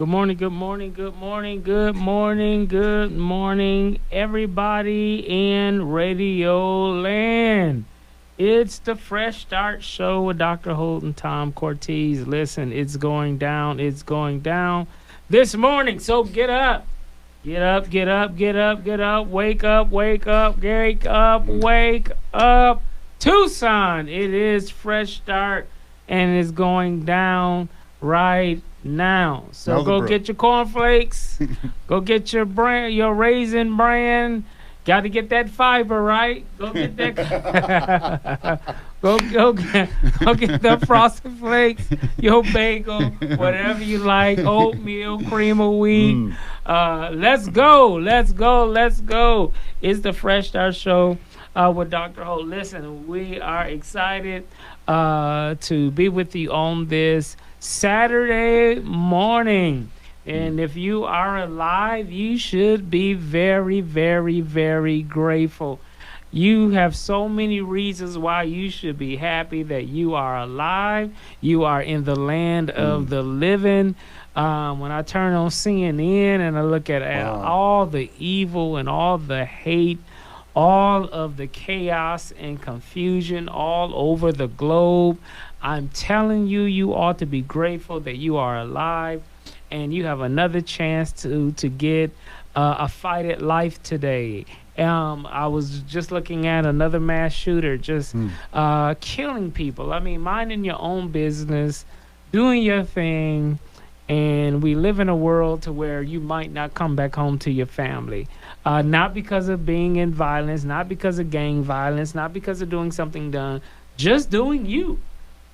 Good morning, good morning, good morning, good morning, good morning, everybody in Radio Land. It's the Fresh Start Show with Dr. Holt and Tom Cortez. Listen, it's going down this morning. So get up, get up, get up, get up, get up, wake up, wake up, wake up, wake up. Tucson, it is Fresh Start and it's going down right now. So go get your cornflakes. Go get your raisin bran. Got to get that fiber, right? Go get that. go get the frosted flakes, your bagel, whatever you like, oatmeal, cream of wheat. Let's go. It's the Fresh Start Show with Dr. Holt. Listen, we are excited to be with you on this Saturday morning. And if you are alive, you should be very, very, very grateful. You have so many reasons why you should be happy that you are alive. You are in the land of the living. When I turn on CNN and I look at all the evil and all the hate, all of the chaos and confusion all over the globe, I'm telling you, you ought to be grateful that you are alive and you have another chance to get a fight at life today. I was just looking at another mass shooter just killing people. I mean, minding your own business, doing your thing, and we live in a world to where you might not come back home to your family. Not because of being in violence, not because of gang violence, not because of doing something done, just doing you.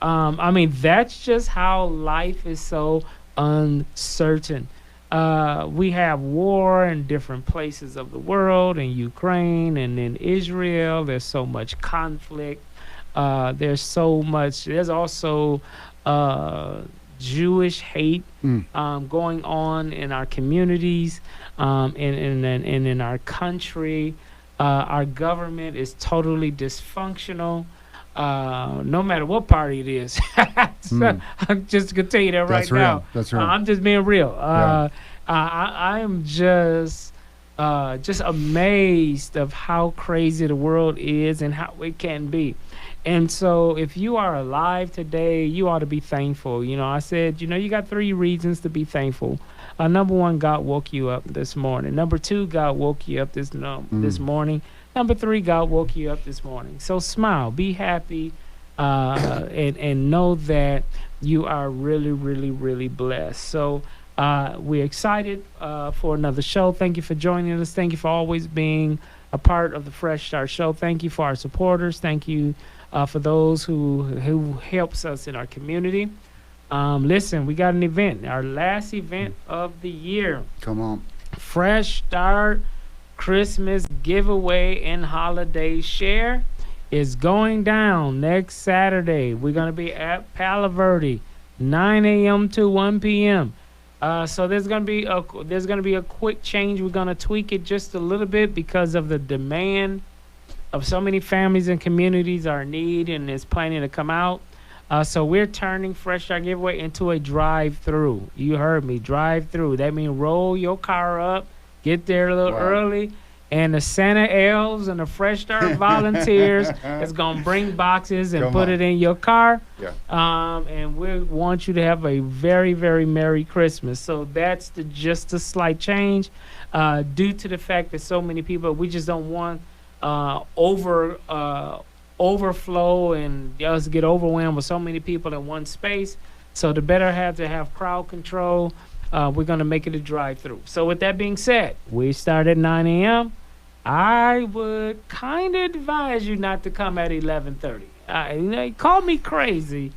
I mean, that's just how life is so uncertain. We have war in different places of the world, in Ukraine and in Israel. There's so much conflict. There's also Jewish hate going on in our communities, and in our country. Our government is totally dysfunctional. No matter what party it is. I'm just going to tell you that right now. That's right. I'm just being real. I am just amazed of how crazy the world is and how it can be. And so if you are alive today, you ought to be thankful. You know, I said, you got 3 reasons to be thankful. Number 1, God woke you up this morning. Number 2, God woke you up this morning. Number 3, God woke you up this morning. So smile, be happy, and know that you are really, really, really blessed. So we're excited for another show. Thank you for joining us. Thank you for always being a part of the Fresh Start Show. Thank you for our supporters. Thank you for those who helps us in our community. Listen, we got an event, our last event of the year. Come on. Fresh Start Christmas giveaway and holiday share is going down next Saturday. We're going to be at Palo Verde, 9 a.m. to 1 p.m. So there's going to be a quick change. We're going to tweak it just a little bit because of the demand of so many families and communities are in need and is planning to come out. So we're turning Fresh Start Giveaway into a drive-through. You heard me, drive-through. That means roll your car up, get there a little early, and the Santa elves and the Fresh Start volunteers is going to bring boxes and put it in your car. Yeah. And we want you to have a very, very Merry Christmas. So that's just a slight change due to the fact that so many people, we just don't want overflow and us get overwhelmed with so many people in one space. So the better have to have crowd control. We're going to make it a drive-through. So with that being said, we start at 9 a.m. I would kind of advise you not to come at 11:30. Call me crazy,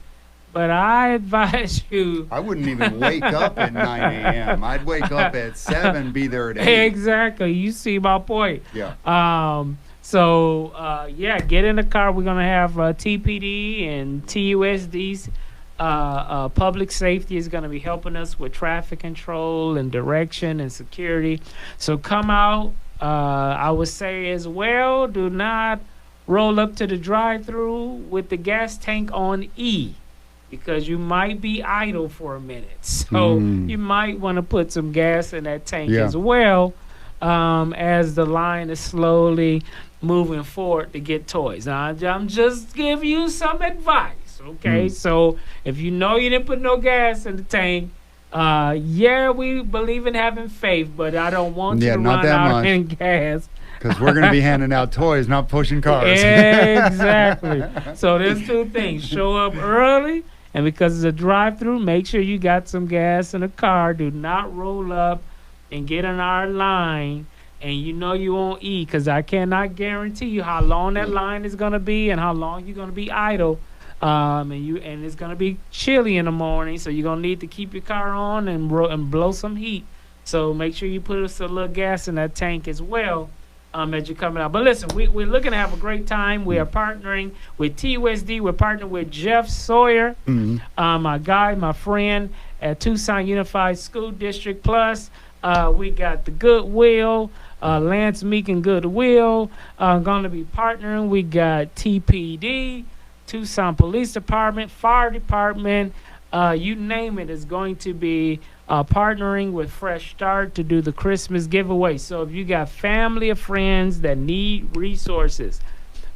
but I advise you. I wouldn't even wake up at 9 a.m. I'd wake up at 7, be there at 8. Exactly. You see my point. Yeah. So get in the car. We're going to have TPD and TUSD's public safety is going to be helping us with traffic control and direction and security. So come out. I would say as well, do not roll up to the drive-through with the gas tank on E. because you might be idle for a minute. So you might want to put some gas in that tank as well, as the line is slowly moving forward to get toys. Now, I'm just giving you some advice, okay? So if you know you didn't put no gas in the tank, we believe in having faith, but I don't want you to run out in gas. Because we're going to be handing out toys, not pushing cars. Exactly. So there's two things. Show up early, and because it's a drive-through, make sure you got some gas in the car. Do not roll up and get in our line, and you know you won't eat, because I cannot guarantee you how long that line is going to be and how long you're going to be idle. And it's going to be chilly in the morning, so you're going to need to keep your car on and blow some heat. So make sure you put us a little gas in that tank as well. As you're coming out. But listen, we're looking to have a great time. We are partnering with TUSD. We're partnering with Jeff Sawyer, my guy, my friend at Tucson Unified School District. Plus, we got the Goodwill, Lance Meek and Goodwill. Going to be partnering. We got TPD, Tucson Police Department, Fire Department. You name it is going to be partnering with Fresh Start to do the Christmas giveaway. So if you got family or friends that need resources,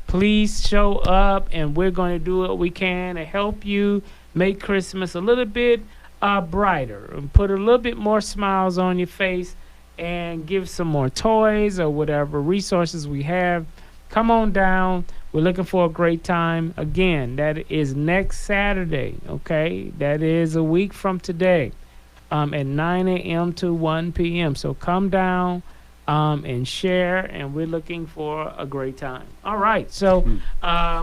please show up, and we're going to do what we can to help you make Christmas a little bit brighter and put a little bit more smiles on your face, and give some more toys or whatever resources we have. Come on down. We're looking for a great time. Again, that is next Saturday, okay? That is a week from today. At 9 a.m. to 1 p.m. So come down and share, and we're looking for a great time. All right, so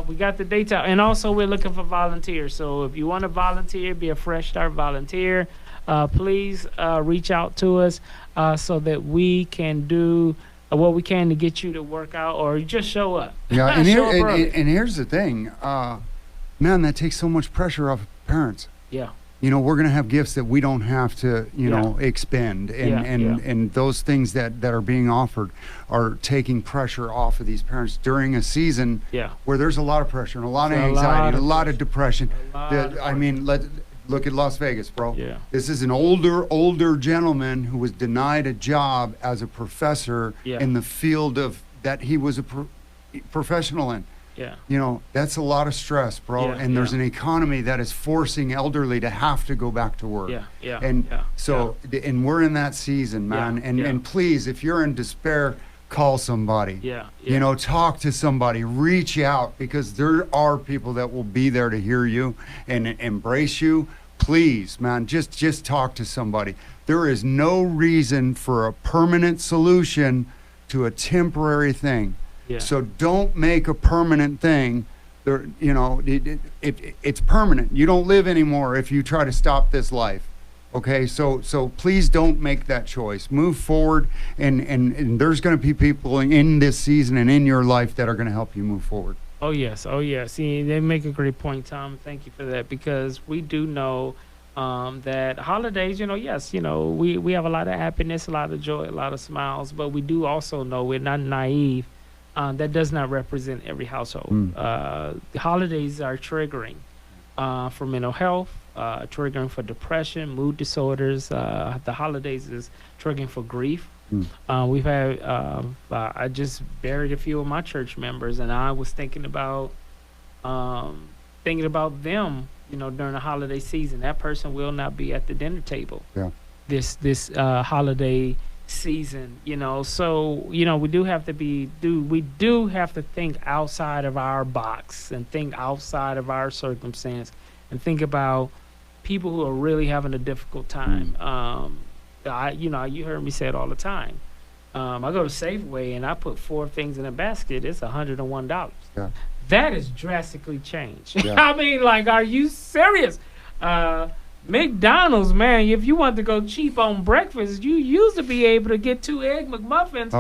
we got the dates out, and also we're looking for volunteers. So if you want to volunteer, be a Fresh Start volunteer, please reach out to us so that we can do what we can to get you to work out, or just show up. Yeah, and here's the thing, man, that takes so much pressure off parents. Yeah. You know, we're going to have gifts that we don't have to, expend. And those things that are being offered are taking pressure off of these parents during a season where there's a lot of pressure and a lot of anxiety, a lot of depression. Look at Las Vegas, bro. Yeah. This is an older gentleman who was denied a job as a professor in the field that he was a professional in. Yeah. You know, that's a lot of stress, bro. And there's an economy that is forcing elderly to have to go back to work. And we're in that season, man. And please, if you're in despair, call somebody. You know, talk to somebody, reach out, because there are people that will be there to hear you and embrace you. Please, man, just talk to somebody. There is no reason for a permanent solution to a temporary thing. So don't make a permanent thing. It's permanent. You don't live anymore if you try to stop this life. Okay, so please don't make that choice. Move forward, and there's going to be people in this season and in your life that are going to help you move forward. Oh yes. See, they make a great point, Tom. Thank you for that, because we do know that holidays, we have a lot of happiness, a lot of joy, a lot of smiles, but we do also know we're not naive. That does not represent every household. Holidays are triggering for mental health, triggering for depression, mood disorders. The holidays is triggering for grief. We've had, I just buried a few of my church members, and I was thinking about them, during the holiday season. That person will not be at the dinner table this holiday season, so we do have to think outside of our box and think outside of our circumstance and think about people who are really having a difficult time. You heard me say it all the time. I go to Safeway and I put 4 things in a basket. It's $101. That has drastically changed. I mean, are you serious? McDonald's, man, if you want to go cheap on breakfast, you used to be able to get 2 Egg McMuffins,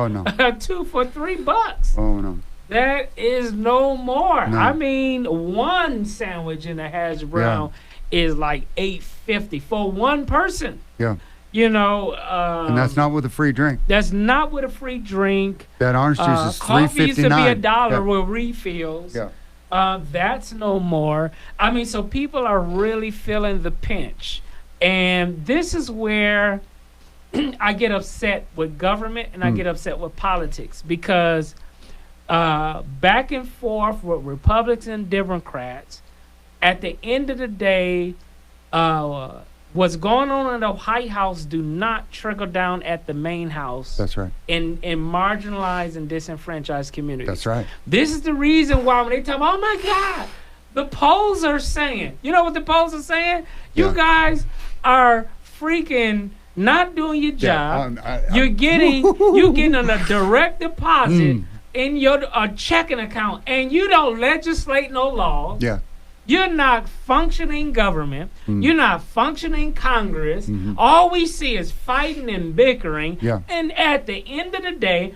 2 for $3. Oh, no. That is no more. No. I mean, 1 sandwich in a hash brown is like $8.50 for 1 person. Yeah. And that's not with a free drink. That's not with a free drink. That orange juice is $3.59. Coffee used to be $1 with refills. Yeah. That's no more. I mean, so people are really feeling the pinch. And this is where I get upset with government and I get upset with politics, because back and forth with Republicans and Democrats, at the end of the day, what's going on in the White House do not trickle down at the main house. That's right. In marginalized and disenfranchised communities. That's right. This is the reason why when they talk, oh my God, the polls are saying, you know what the polls are saying? You guys are freaking not doing your job. You're getting a direct deposit in your checking account, and you don't legislate no laws. Yeah. You're not functioning government. You're not functioning Congress. All we see is fighting and bickering. Yeah. And at the end of the day,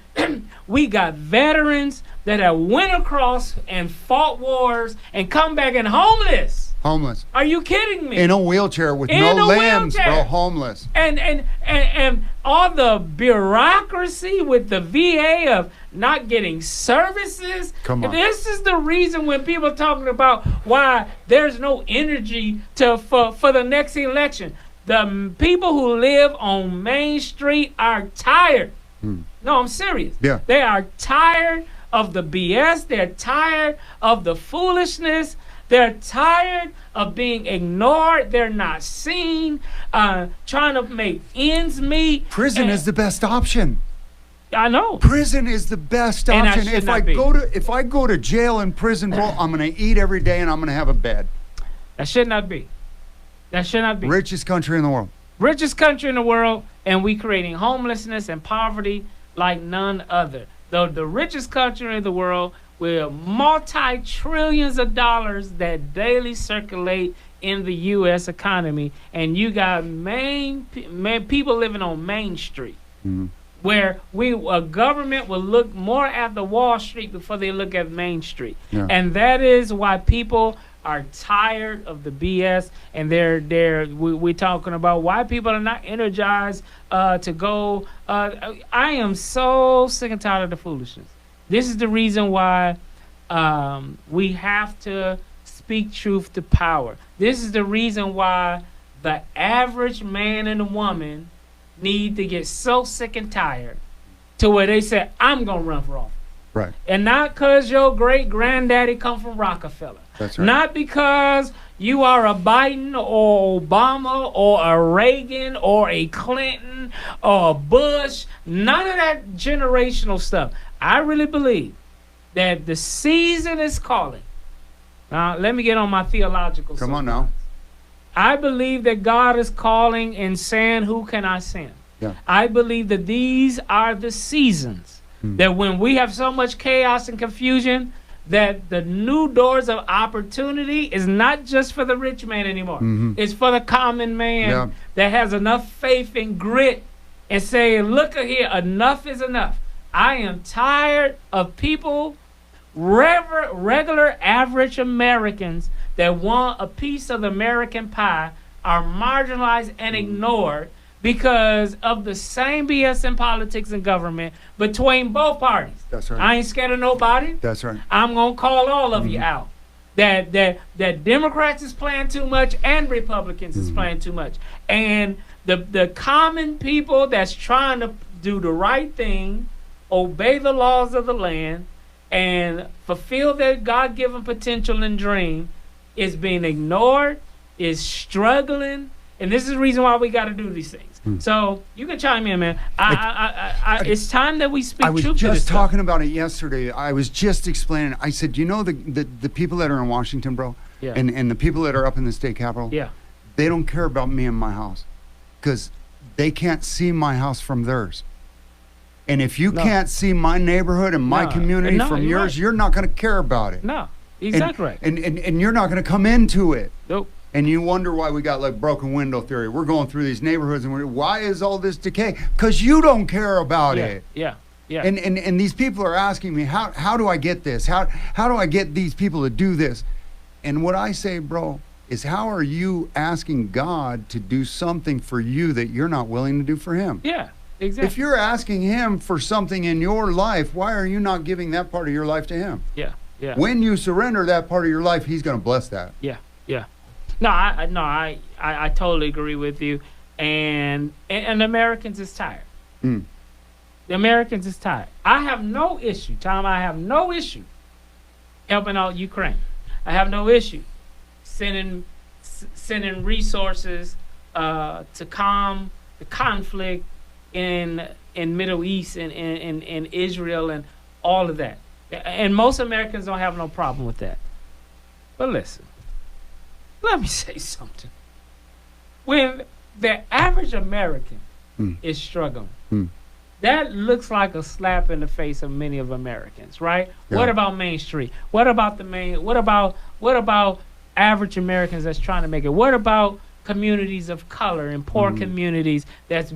we got veterans that have went across and fought wars and come back and homeless. Homeless. Are you kidding me? In a wheelchair with no limbs, bro. Homeless. And all the bureaucracy with the VA of not getting services. Come on. This is the reason when people are talking about why there's no energy for the next election. The people who live on Main Street are tired. No, I'm serious. Yeah. They are tired of the BS. They're tired of the foolishness. They're tired of being ignored. They're not seen, trying to make ends meet. Prison is the best option. I know. Prison is the best option. If I go to jail and prison, bro, I'm going to eat every day and I'm going to have a bed. That should not be. That should not be. Richest country in the world. Richest country in the world, and we creating homelessness and poverty like none other. The richest country in the world, with multi-trillions of dollars that daily circulate in the U.S. economy, and you got people living on Main Street, where a government will look more at the Wall Street before they look at Main Street, and that is why people are tired of the BS, and we're talking about why people are not energized to go. I am so sick and tired of the foolishness. This is the reason why we have to speak truth to power. This is the reason why the average man and woman need to get so sick and tired to where they say, I'm going to run for office. Right. And not because your great-granddaddy come from Rockefeller. That's right. Not because you are a Biden or Obama or a Reagan or a Clinton or a Bush. None of that generational stuff. I really believe that the season is calling. Now, let me get on my theological side. Come on now. I believe that God is calling and saying, who can I send? Yeah. I believe that these are the seasons that when we have so much chaos and confusion, that the new doors of opportunity is not just for the rich man anymore. It's for the common man that has enough faith and grit and say, look here, enough is enough. I am tired of people, regular average Americans that want a piece of the American pie are marginalized and ignored because of the same BS in politics and government between both parties. That's right. I ain't scared of nobody. That's right. I'm going to call all of you out. That Democrats is playing too much and Republicans is playing too much. And the common people that's trying to do the right thing, obey the laws of the land, and fulfill their God-given potential and dream is being ignored, is struggling. And this is the reason why we got to do these things. So you can chime in, man. It's time that we speak truth to this. I was just talking about it yesterday. I was just explaining. I said, you know, the people that are in Washington, bro, and the people that are up in the state capitol, they don't care about me and my house because they can't see my house from theirs. And if you can't see my neighborhood and my community from yours, you're not going to care about it. No, exactly right. And you're not going to come into it. Nope. And you wonder why we got like broken window theory. We're going through these neighborhoods and why is all this decay? Because you don't care about it. Yeah. And these people are asking me, how do I get this? How do I get these people to do this? And what I say, bro, is how are you asking God to do something for you that you're not willing to do for him? Yeah, exactly. If you're asking him for something in your life, why are you not giving that part of your life to him? Yeah. Yeah. When you surrender that part of your life, he's going to bless that. Yeah. Yeah. No, I totally agree with you. And Americans is tired. Mm. The Americans is tired. I have no issue, Tom. I have no issue helping out Ukraine. I have no issue sending resources to calm the conflict in Middle East and in Israel and all of that. And most Americans don't have no problem with that. But listen, let me say something. When the average American is struggling, that looks like a slap in the face of many of Americans, right? Yeah. What about Main Street? What about what about average Americans that's trying to make it? What about communities of color and poor communities that's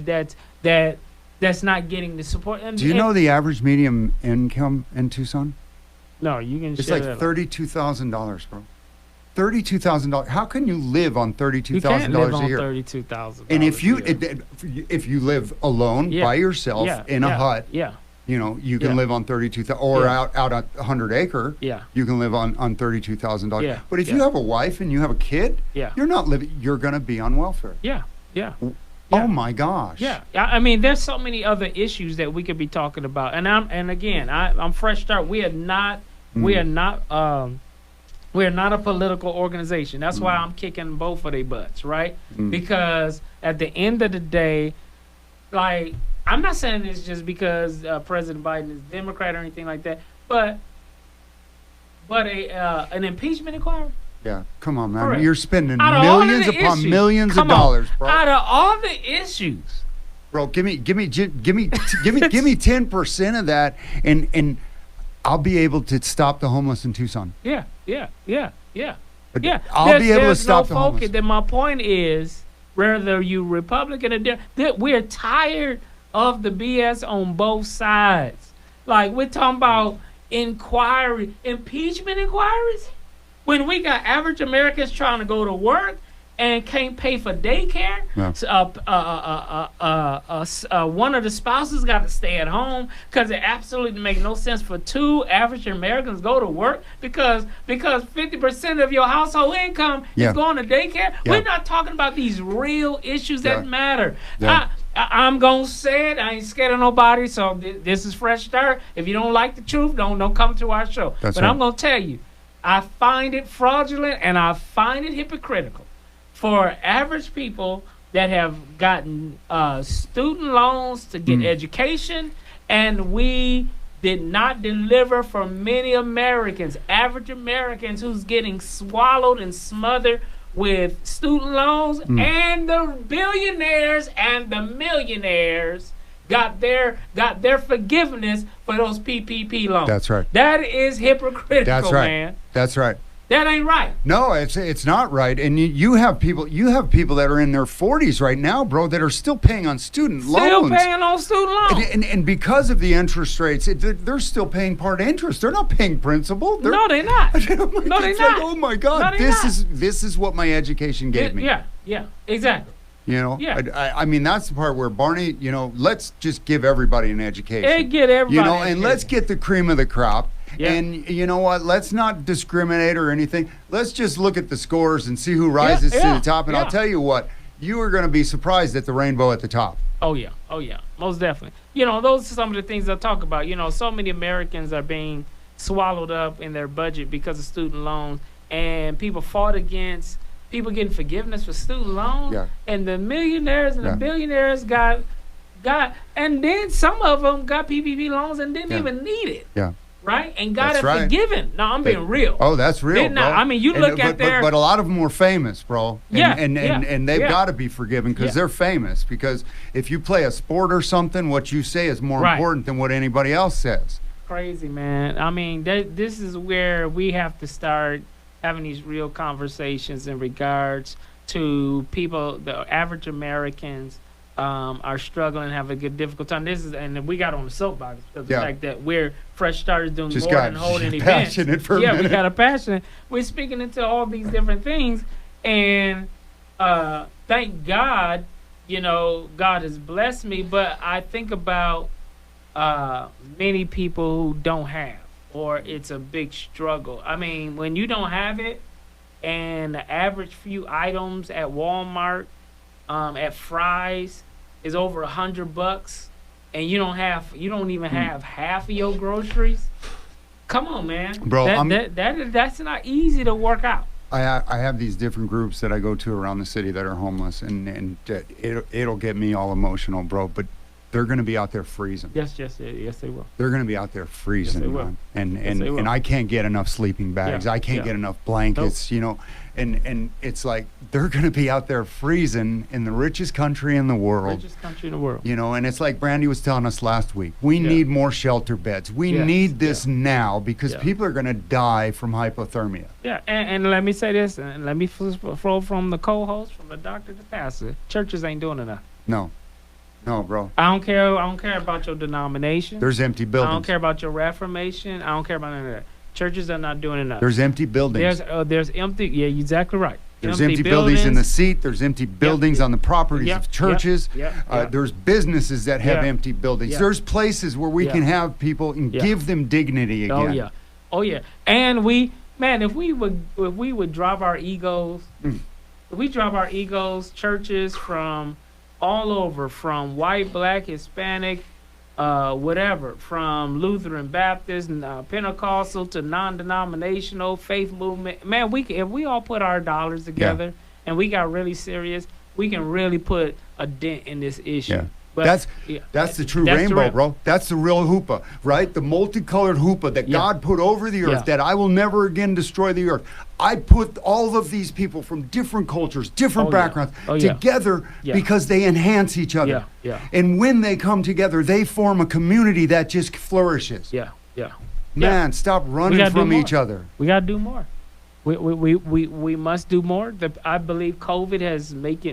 not getting the support? Do you know the average median income in Tucson? No, you can. It's like $32,000, bro. $32,000. How can you live on $32,000 a year? $32,000. And if you live alone by yourself in a hut, you know, you can live on $32,000, or out at 100 acre. Yeah. You can live on $32,000. Yeah. But if you have a wife and you have a kid, you're not living. You're going to be on welfare. Yeah. Yeah. Oh my gosh. Yeah. I mean, there's so many other issues that we could be talking about. And I'm Fresh Start. We are not we're not a political organization. That's why I'm kicking both of their butts, right? Because at the end of the day, like, I'm not saying this just because President Biden is Democrat or anything like that, but an impeachment inquiry? Yeah, come on, man. Correct. You're spending millions upon millions of dollars, bro. Out of all the issues, bro, give me 10% of that, and I'll be able to stop the homeless in Tucson. Yeah. I'll be able to stop the homeless. Then my point is, whether you Republican or Democrat, we're tired of the BS on both sides. Like, we're talking about impeachment inquiries, when we got average Americans trying to go to work and can't pay for daycare. Yeah. One of the spouses got to stay at home because it absolutely makes no sense for two average Americans to go to work because 50% of your household income is going to daycare. Yeah. We're not talking about these real issues that matter. Yeah. I'm going to say it. I ain't scared of nobody, so this is Fresh Start. If you don't like the truth, don't come to our show. That's but right. I'm going to tell you, I find it fraudulent and I find it hypocritical for average people that have gotten student loans to get education, and we did not deliver for many Americans, average Americans who's getting swallowed and smothered with student loans, and the billionaires and the millionaires got their forgiveness for those PPP loans. That's right. That is hypocritical, That's right. man. That's right. That ain't right. No, it's not right. And you have people that are in their 40s right now, bro, that are still paying on student loans. Still paying on student loans. And because of the interest rates, they're still paying part interest. They're not paying principal. No, they're not. No, they're not. Oh my God, no, this is what my education gave me. Yeah, exactly. You know, yeah. I mean, that's the part where Barney, you know, let's just give everybody an education. And get everybody, you know, and let's get the cream of the crop. Yeah. And you know what? Let's not discriminate or anything. Let's just look at the scores and see who rises to the top. And I'll tell you what, you are going to be surprised at the rainbow at the top. Oh yeah, most definitely. You know, those are some of the things I talk about. You know, so many Americans are being swallowed up in their budget because of student loans, and people fought against people getting forgiveness for student loans, and the millionaires and the billionaires got, and then some of them got PPP loans and didn't even need it. Yeah. Right? And got it forgiven. No, I'm being real. Oh, that's real, bro. I mean, you look at their... But a lot of them were famous, bro. And they've got to be forgiven because they're famous. Because if you play a sport or something, what you say is more important than what anybody else says. Crazy, man. I mean, this is where we have to start having these real conversations in regards to people, the average Americans, are struggling, have a difficult time. And we got on the soapbox because of the fact that we're Fresh Starters doing more than holding events. Passionate for a minute. We got a passion. We're speaking into all these different things, and thank God, you know, God has blessed me. But I think about many people who don't have, or it's a big struggle. I mean, when you don't have it, and the average few items at Walmart, at Fry's, is over $100, and you don't even have half of your groceries. Come on, man, bro. That's not easy to work out. I have these different groups that I go to around the city that are homeless, and it'll get me all emotional, bro. But they're going to be out there freezing. Yes, they will. They're going to be out there freezing, yes, they will. And I can't get enough sleeping bags. I can't get enough blankets, and it's like they're going to be out there freezing in the richest country in the world. And it's like Brandy was telling us last week. We need more shelter beds. We need this now because people are going to die from hypothermia. Yeah, and let me say this, and let me flow from the co-host, from the doctor to pastor. Churches ain't doing enough. No, bro. I don't care about your denomination. There's empty buildings. I don't care about your Reformation. I don't care about any of that. Churches are not doing enough. There's empty buildings. There's empty. Yeah, you're exactly right. There's empty buildings in the seat. There's empty buildings on the properties of churches. There's businesses that have empty buildings. There's places where we can have people and give them dignity again. Oh yeah. And if we would drop our egos, churches from all over, from white, black, Hispanic, whatever, from Lutheran, Baptist, Pentecostal to non-denominational faith movement. Man, if we all put our dollars together and we got really serious, we can really put a dent in this issue. Yeah. But that's the true rainbow, bro. That's the real hoopah, right? The multicolored hoopah that God put over the earth, that I will never again destroy the earth. I put all of these people from different cultures, different backgrounds together because they enhance each other. And when they come together, they form a community that just flourishes. Man, stop running from each other. We got to do more. We must do more. I believe COVID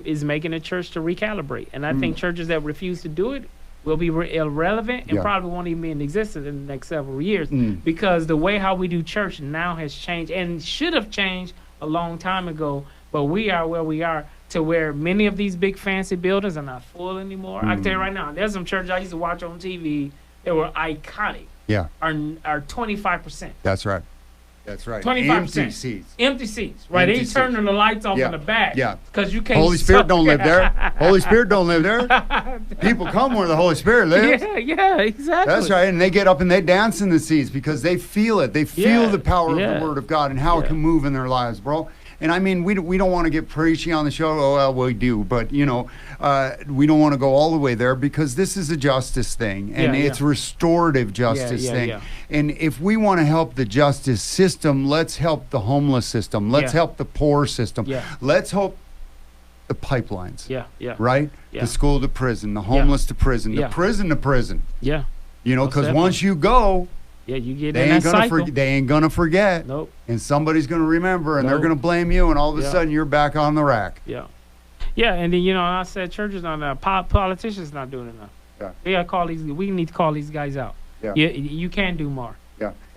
is making the church to recalibrate, and I think churches that refuse to do it will be irrelevant and probably won't even be in existence in the next several years because the way how we do church now has changed and should have changed a long time ago. But we are where we are to where many of these big fancy buildings are not full anymore. I can tell you right now, there's some churches I used to watch on TV that were iconic. Are 25%. That's right. That's right. 25%. Empty seats. Right. They turning the lights off in the back. Because you can't. Holy Spirit don't live there. Holy Spirit don't live there. People come where the Holy Spirit lives. Yeah, exactly. That's right. And they get up and they dance in the seats because they feel it. They feel the power of the Word of God and how it can move in their lives, bro. And I mean, we don't want to get preachy on the show. Oh, well, we do. But, we don't want to go all the way there because this is a justice thing. And it's restorative justice thing. And if we want to help the justice system, let's help the homeless system. Let's help the poor system. Let's help the pipelines. Right? The school to prison, the homeless to prison, the prison to prison. Because once you go... you get in that cycle. They ain't gonna forget. Nope. And somebody's gonna remember, and they're gonna blame you, and all of a sudden you're back on the rack. And then I said churches not enough, politicians not doing enough. We need to call these guys out. You can do more.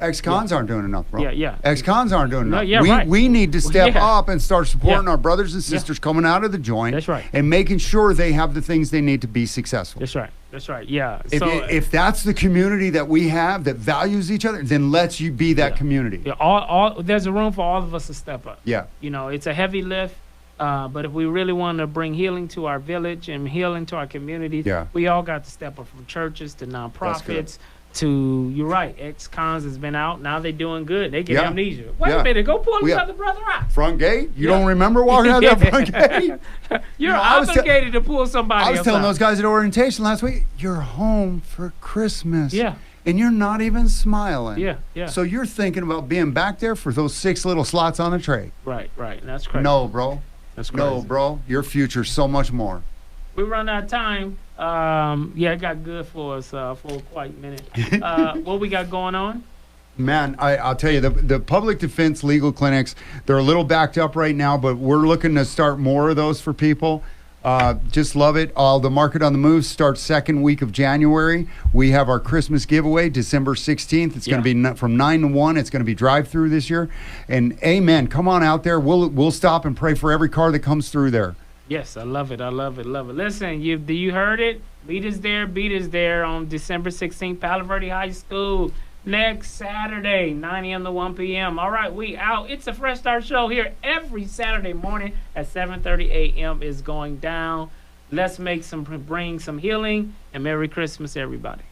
Ex-cons aren't doing enough, bro. Ex-cons aren't doing enough. We need to step up and start supporting our brothers and sisters coming out of the joint. That's right. And making sure they have the things they need to be successful. That's right. If that's the community that we have that values each other, then let's you be that community. There's a room for all of us to step up. It's a heavy lift. But if we really want to bring healing to our village and healing to our communities, we all got to step up from churches to nonprofits. You're right, ex-cons has been out. Now they're doing good. They get amnesia. Wait a minute, go pull another brother out. Front gate? You don't remember walking out that front gate? You're obligated to pull somebody else. I was telling those guys at orientation last week, you're home for Christmas. And you're not even smiling. So you're thinking about being back there for those 6 little slots on the tray. Right. That's crazy. No, bro. That's crazy. No, bro. Your future's so much more. We run out of time. It got good for us for quite a minute. What we got going on? Man, I'll tell you, the public defense legal clinics, they're a little backed up right now, but we're looking to start more of those for people. Just love it. The Market on the Move starts second week of January. We have our Christmas giveaway, December 16th. It's going to be from 9 to 1. It's going to be drive-through this year. And amen, come on out there. We'll stop and pray for every car that comes through there. Yes, I love it. Listen, you heard it. Beat us there on December 16th, Palo Verde High School. next Saturday, 9 a.m. to 1 p.m. All right, we out. It's a Fresh Start show here every Saturday morning at 7:30 a.m. is going down. Let's bring some healing, and Merry Christmas, everybody.